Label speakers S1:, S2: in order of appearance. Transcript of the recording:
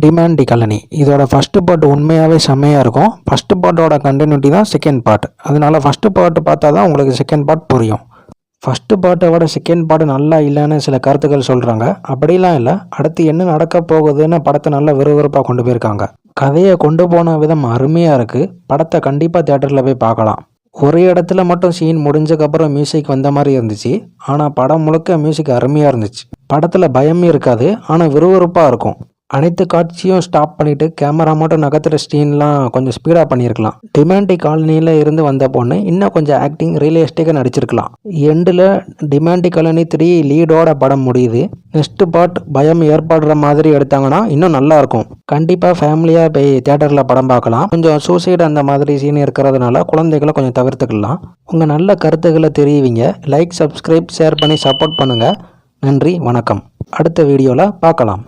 S1: Demonte colony. இதோட first part உண்மையாகவே செம்மையாக இருக்கும். ஃபஸ்ட்டு பார்ட்டோட கண்டினியூட்டி தான் செகண்ட் பார்ட். அதனால ஃபஸ்ட்டு பார்ட் பார்த்தா தான் உங்களுக்கு செகண்ட் பார்ட் புரியும். ஃபஸ்ட்டு பார்ட்டை விட செகண்ட் பார்ட் நல்லா இல்லைன்னு சில கருத்துக்கள் சொல்கிறாங்க. அப்படிலாம் இல்லை, அடுத்து என்ன நடக்க போகுதுன்னு படத்தை நல்லா விறுவிறுப்பாக கொண்டு போயிருக்காங்க. கதையை கொண்டு போன விதம் அருமையாக இருக்குது. படத்தை கண்டிப்பாக தேட்டரில் போய் பார்க்கலாம். ஒரு இடத்துல மட்டும் சீன் முடிஞ்சக்கப்புறம் மியூசிக் வந்த மாதிரி இருந்துச்சு. ஆனால் படம் முழுக்க மியூசிக் அருமையாக இருந்துச்சு. படத்தில் பயமே இருக்காது, ஆனால் விறுவிறுப்பாக இருக்கும். அனைத்து காட்சியும் ஸ்டாப் பண்ணிவிட்டு கேமரா மட்டும் நகர்த்துற சீன்லாம் கொஞ்சம் ஸ்பீடாக பண்ணியிருக்கலாம். டிமாண்டி காலனியில் இருந்து வந்த பொண்ணு இன்னும் கொஞ்சம் ஆக்டிங் ரியலிஸ்டிக்காக நடிச்சிருக்கலாம். எண்டில் டிமாண்டி காலனி 3 லீடோட படம் முடியுது. நெக்ஸ்ட் பார்ட் பயம் ஏற்படுற மாதிரி எடுத்தாங்கன்னா இன்னும் நல்லாயிருக்கும். கண்டிப்பாக ஃபேமிலியாக போய் தேட்டரில் படம் பார்க்கலாம். கொஞ்சம் சூசைடு அந்த மாதிரி சீன் இருக்கிறதுனால குழந்தைகளை கொஞ்சம் தவிர்த்துக்கலாம். உங்கள் நல்ல கருத்துக்களை தெரிவிங்க. லைக், சப்ஸ்கிரைப், ஷேர் பண்ணி சப்போர்ட் பண்ணுங்கள். நன்றி, வணக்கம். அடுத்த வீடியோவில் பார்க்கலாம்.